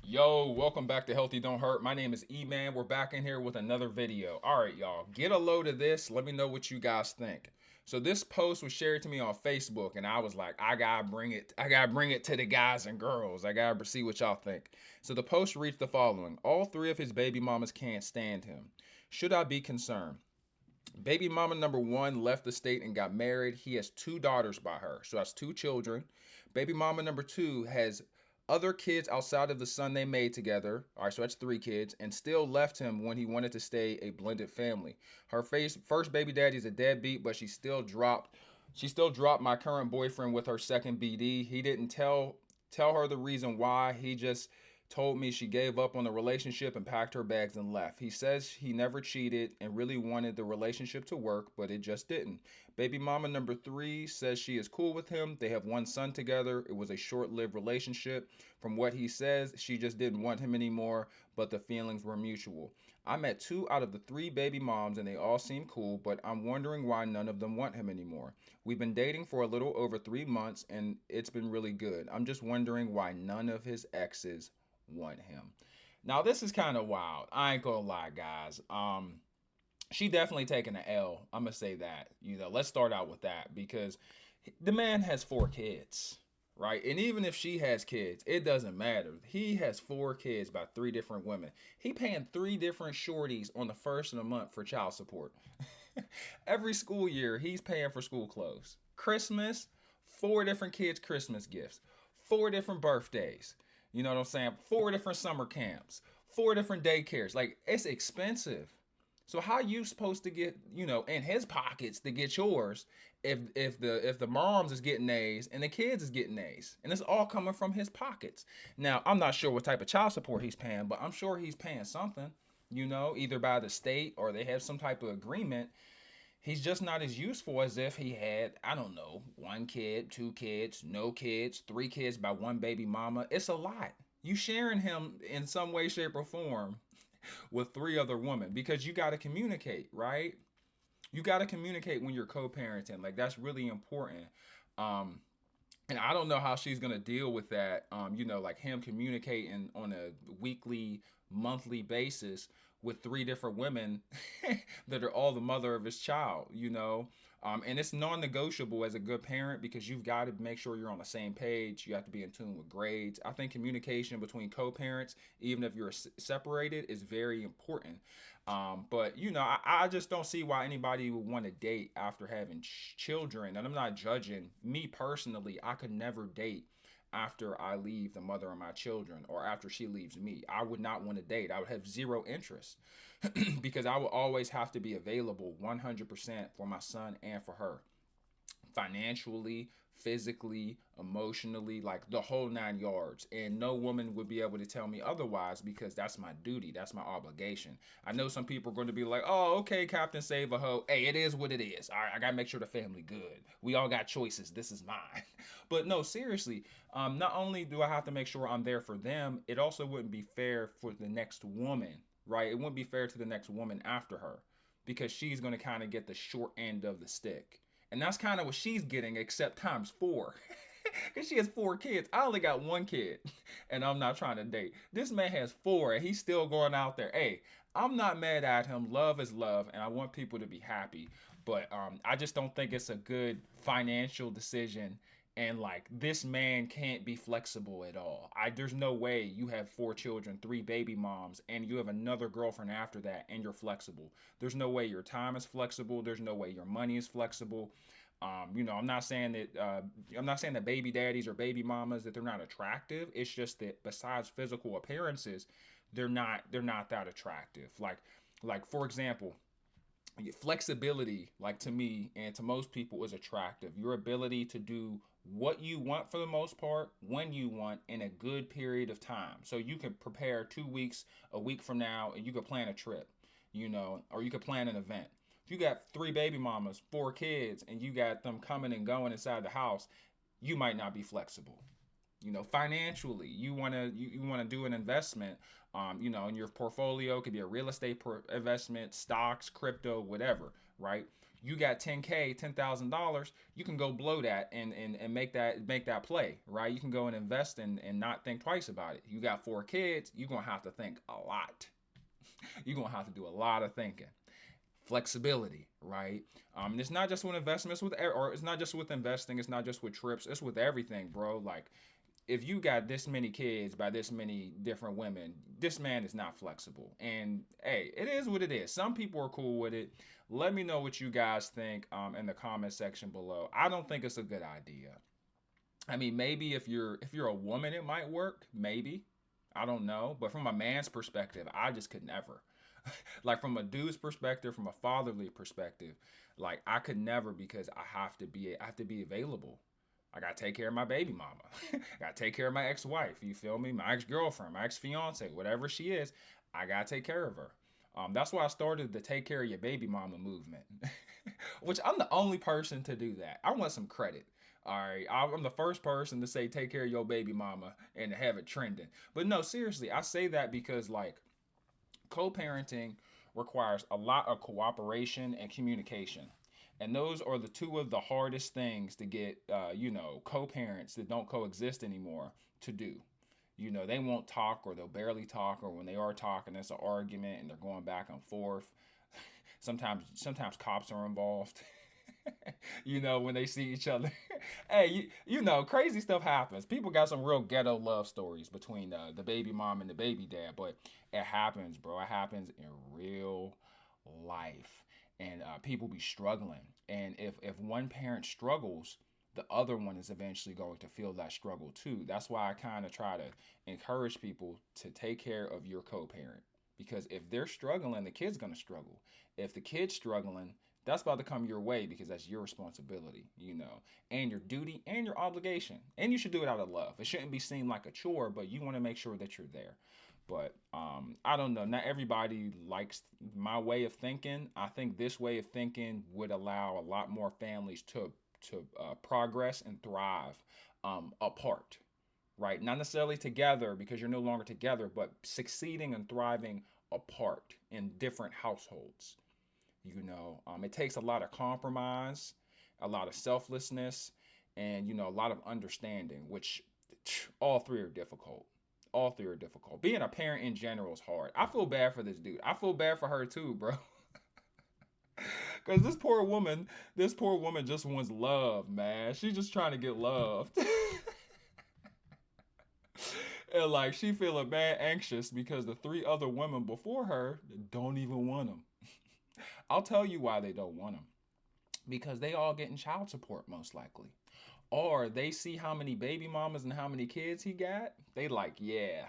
Yo, welcome back to Healthy Don't Hurt. My name is E-Man. We're back in here with another video. All right, y'all, get a load of this. Let me know what you guys think. So this post was shared to me on Facebook, and I was like, I gotta bring it. I gotta bring it to the guys and girls. I gotta see what y'all think. So the post reads the following: All three of his baby mamas can't stand him. Should I be concerned? Baby mama number one left the state and got married. He has two daughters by her, so that's two children. Baby mama number two has other kids outside of the son they made together. All right, so that's three kids, and still left him when he wanted to stay a blended family. Her first baby daddy is a deadbeat, but she still dropped. She still dropped my current boyfriend with her second BD. He didn't tell her the reason why. He just told me she gave up on the relationship and packed her bags and left. He says he never cheated and really wanted the relationship to work, but it just didn't. Baby mama number three says she is cool with him. They have one son together. It was a short lived relationship. From what he says, she just didn't want him anymore, but the feelings were mutual. I met two out of the three baby moms and they all seem cool, but I'm wondering why none of them want him anymore. We've been dating for a little over 3 months and it's been really good. I'm just wondering why none of his exes want him. Now this is kind of wild. I ain't gonna lie, guys. She definitely taking an L. I'm gonna say that. Let's start out with that because the man has four kids, right? And even if she has kids, it doesn't matter. He has four kids by three different women. He paying three different shorties on the first of the month for child support. Every school year, he's paying for school clothes. Christmas, four different kids' Christmas gifts, four different birthdays. You know what I'm saying? Four different summer camps, four different daycares. Like, it's expensive. So how you supposed to get, in his pockets to get yours if the moms is getting A's and the kids is getting A's, and it's all coming from his pockets. Now I'm not sure what type of child support he's paying, but I'm sure he's paying something, either by the state or they have some type of agreement. He's just not as useful as if he had, I don't know, one kid, two kids, no kids, three kids by one baby mama. It's a lot. You sharing him in some way, shape, or form with three other women because you got to communicate, right? You got to communicate when you're co-parenting. Like, that's really important. Um, and I don't know how she's gonna deal with that. Like him communicating on a weekly, monthly basis with three different women that are all the mother of his child. And it's non-negotiable as a good parent because you've got to make sure you're on the same page. You have to be in tune with grades. I think communication between co-parents, even if you're separated, is very important. But I just don't see why anybody would want to date after having children. And I'm not judging. Me personally, I could never date after I leave the mother of my children or after she leaves me. I would not want to date. I would have zero interest because I will always have to be available 100% for my son and for her, financially, physically, emotionally, like the whole nine yards. And no woman would be able to tell me otherwise because that's my duty. That's my obligation. I know some people are going to be like, oh, okay, Captain Save a Hoe. Hey, it is what it is. All right, I got to make sure the family good. We all got choices. This is mine. But no, seriously, not only do I have to make sure I'm there for them, it also wouldn't be fair for the next woman, right? It wouldn't be fair to the next woman after her because she's going to kind of get the short end of the stick. And that's kind of what she's getting, except times four. Because she has four kids. I only got one kid, and I'm not trying to date. This man has four, and he's still going out there. Hey, I'm not mad at him. Love is love, and I want people to be happy. But I just don't think it's a good financial decision. And like this man can't be flexible at all. There's no way you have four children, three baby moms, and you have another girlfriend after that, and you're flexible. There's no way your time is flexible. There's no way your money is flexible. I'm not saying that baby daddies or baby mamas that they're not attractive. It's just that besides physical appearances, they're not that attractive. Like for example, flexibility, like to me and to most people, is attractive. Your ability to do what you want for the most part, when you want, in a good period of time. So you can prepare 2 weeks, a week from now, and you could plan a trip, or you could plan an event. If you got three baby mamas, four kids, and you got them coming and going inside the house, you might not be flexible. Financially, you want to do an investment, in your portfolio. It could be a real estate investment, stocks, crypto, whatever, right? You got 10K, $10,000, you can go blow that and make that play, right? You can go and invest and not think twice about it. You got 4 kids, you're gonna have to think a lot. You're gonna have to do a lot of thinking. Flexibility, right? And it's not just with investments with or it's not just with investing, it's not just with trips, it's with everything, bro. Like if you got this many kids by this many different women, this man is not flexible. And hey, it is what it is. Some people are cool with it. Let me know what you guys think in the comment section below. I don't think it's a good idea. I mean, maybe if you're a woman, it might work. Maybe, I don't know. But from a man's perspective, I just could never. Like from a dude's perspective, from a fatherly perspective, like I could never because I have to be available. I gotta take care of my baby mama. I gotta take care of my ex-wife. You feel me? My ex-girlfriend, my ex-fiance, whatever she is, I gotta take care of her. That's why I started the take care of your baby mama movement, which I'm the only person to do that. I want some credit. All right, I'm the first person to say take care of your baby mama and have it trending. But no, seriously, I say that because like co-parenting requires a lot of cooperation and communication, and those are the two of the hardest things to get co-parents that don't coexist anymore to do. They won't talk or they'll barely talk, or when they are talking it's an argument and they're going back and forth. Sometimes cops are involved. When they see each other. Hey, crazy stuff happens. People got some real ghetto love stories between the baby mom and the baby dad, but it happens, bro. It happens in real life, and people be struggling. And if one parent struggles, the other one is eventually going to feel that struggle too. That's why I kind of try to encourage people to take care of your co-parent, because if they're struggling, the kid's gonna struggle. If the kid's struggling, that's about to come your way because that's your responsibility, and your duty and your obligation. And you should do it out of love. It shouldn't be seen like a chore, but you want to make sure that you're there. But I don't know. Not everybody likes my way of thinking. I think this way of thinking would allow a lot more families to progress and thrive apart, right? Not necessarily together because you're no longer together, but succeeding and thriving apart in different households. It takes a lot of compromise, a lot of selflessness, and a lot of understanding, which all three are difficult. All three are difficult. Being a parent in general is hard. I feel bad for this dude. I feel bad for her too, bro. Cause this poor woman just wants love, man. She's just trying to get loved. And like she feeling bad anxious because the three other women before her don't even want him. I'll tell you why they don't want him. Because they all getting child support most likely. Or they see how many baby mamas and how many kids he got. They like, yeah,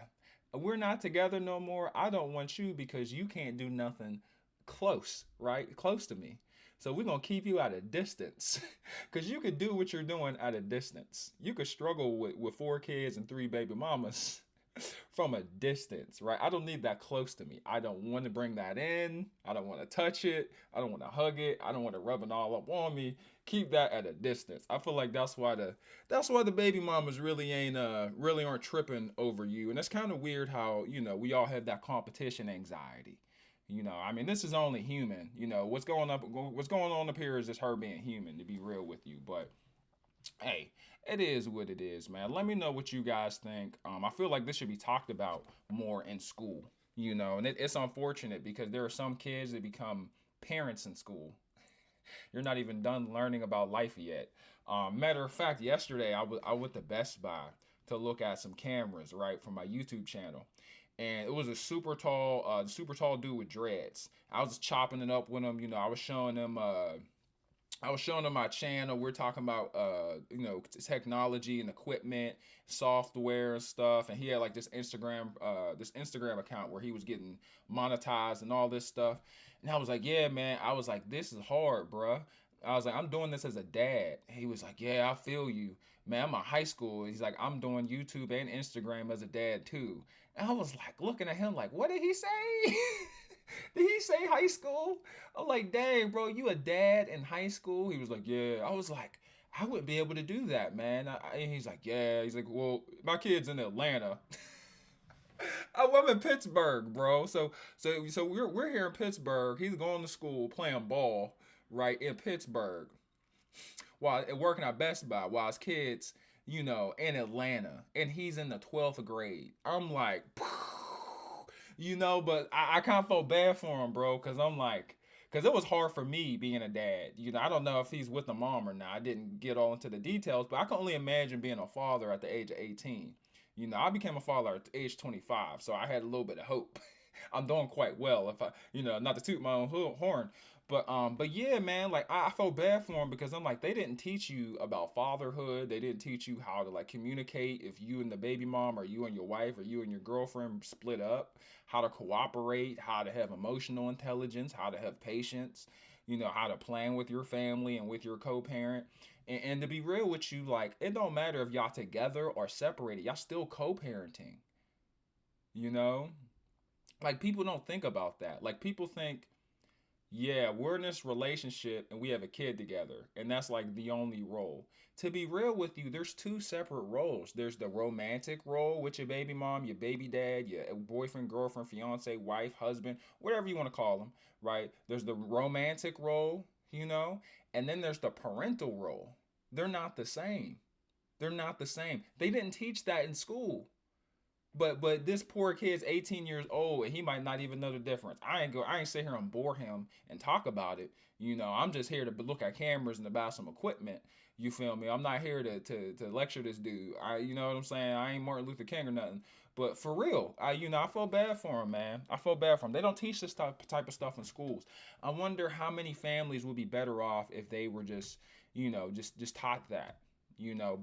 we're not together no more. I don't want you because you can't do nothing close, right? Close to me. So we're going to keep you at a distance. Because you could do what you're doing at a distance. You could struggle with 4 kids and 3 baby mamas from a distance, right? I don't need that close to me. I don't want to bring that in. I don't want to touch it. I don't want to hug it. I don't want to rub it all up on me. Keep that at a distance. I feel like that's why the baby mamas really aren't tripping over you. And it's kind of weird how, we all have that competition anxiety. I mean, this is only human. What's going on up here is just her being human, to be real with you. But hey, it is what it is, man. Let me know what you guys think. I feel like this should be talked about more in school, and it's unfortunate because there are some kids that become parents in school. You're not even done learning about life yet. Matter of fact, yesterday I went to Best Buy to look at some cameras, right, for my YouTube channel. And it was a super tall dude with dreads. I was chopping it up with him. I was showing them my channel. We're talking about technology and equipment, software and stuff. And he had like this Instagram account where he was getting monetized and all this stuff. And I was like, yeah, man. I was like, this is hard, bruh. I was like, I'm doing this as a dad. He was like, yeah, I feel you. Man, I'm in high school. He's like, I'm doing YouTube and Instagram as a dad too. And I was like looking at him like, what did he say? Did he say high school? I'm like, dang, bro, you a dad in high school? He was like, yeah. I was like, I wouldn't be able to do that, man. And he's like, yeah. He's like, well, my kid's in Atlanta. I'm in Pittsburgh, bro. So we're here in Pittsburgh. He's going to school playing ball, right, in Pittsburgh, while working at Best Buy, while his kids, in Atlanta, and he's in the 12th grade. I'm like, but I kind of felt bad for him, bro, because I'm like, because it was hard for me being a dad. I don't know if he's with the mom or not. I didn't get all into the details, but I can only imagine being a father at the age of 18. I became a father at age 25, so I had a little bit of hope. I'm doing quite well if I, not to toot my own horn, but yeah, man, like I felt bad for him because I'm like they didn't teach you about fatherhood. They didn't teach you how to like communicate if you and the baby mom or you and your wife or you and your girlfriend split up, how to cooperate, how to have emotional intelligence, how to have patience, how to plan with your family and with your co-parent. And to be real with you, like it don't matter if y'all together or separated, y'all still co-parenting, you know? Like people don't think about that. Like people think, yeah, we're in this relationship and we have a kid together, and that's like the only role. To be real with you, there's two separate roles. There's the romantic role with your baby mom, your baby dad, your boyfriend, girlfriend, fiance, wife, husband, whatever you want to call them, right? There's the romantic role, and then there's the parental role. They're not the same. They're not the same. They didn't teach that in school. But this poor kid's 18 years old and he might not even know the difference. I ain't sit here and bore him and talk about it. I'm just here to look at cameras and to buy some equipment. You feel me? I'm not here to lecture this dude. You know what I'm saying? I ain't Martin Luther King or nothing. But for real, I feel bad for him, man. I feel bad for him. They don't teach this type of stuff in schools. I wonder how many families would be better off if they were just taught that.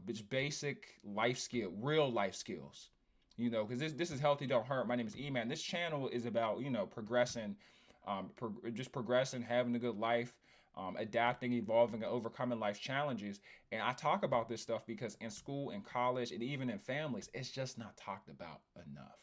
Just basic life skill, real life skills. Because this is Healthy Don't Hurt. My name is E-Man. This channel is about, progressing, just progressing, having a good life, adapting, evolving, and overcoming life's challenges. And I talk about this stuff because in school, in college, and even in families, it's just not talked about enough.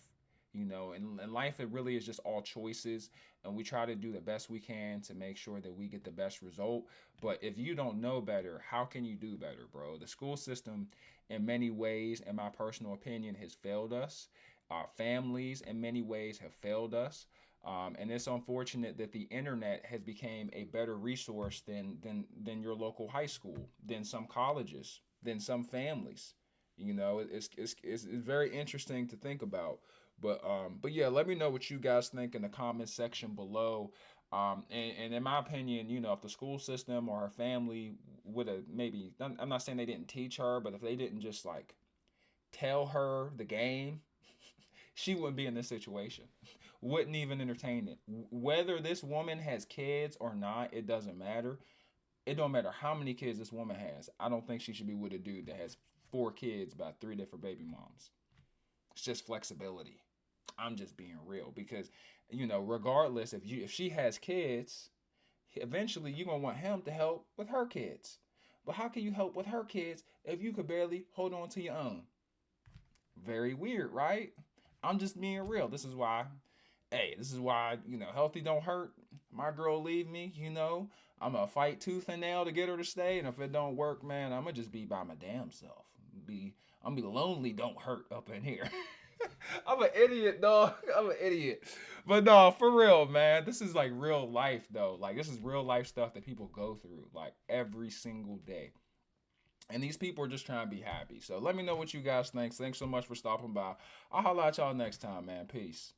In life, it really is just all choices, and we try to do the best we can to make sure that we get the best result. But if you don't know better, how can you do better, bro? The school system, in many ways, in my personal opinion, has failed us. Our families, in many ways, have failed us. And it's unfortunate that the internet has become a better resource than your local high school, than some colleges, than some families. It's very interesting to think about. But yeah, let me know what you guys think in the comments section below. And in my opinion, if the school system or her family would have maybe, I'm not saying they didn't teach her, but if they didn't just like tell her the game, she wouldn't be in this situation. Wouldn't even entertain it. Whether this woman has kids or not, it doesn't matter. It don't matter how many kids this woman has. I don't think she should be with a dude that has 4 kids by 3 different baby moms. It's just flexibility. I'm just being real because, regardless if she has kids, eventually you're gonna want him to help with her kids. But how can you help with her kids if you could barely hold on to your own? Very weird, right? I'm just being real. This is why, healthy don't hurt. My girl leave me, I'm gonna fight tooth and nail to get her to stay, and if it don't work, man, I'm gonna just be by my damn self. I'm be lonely, don't hurt up in here. I'm an idiot, dog. I'm an idiot. But no, for real, man. This is like real life, though. Like, this is real life stuff that people go through, like, every single day. And these people are just trying to be happy. So let me know what you guys think. Thanks so much for stopping by. I'll holla at y'all next time, man. Peace.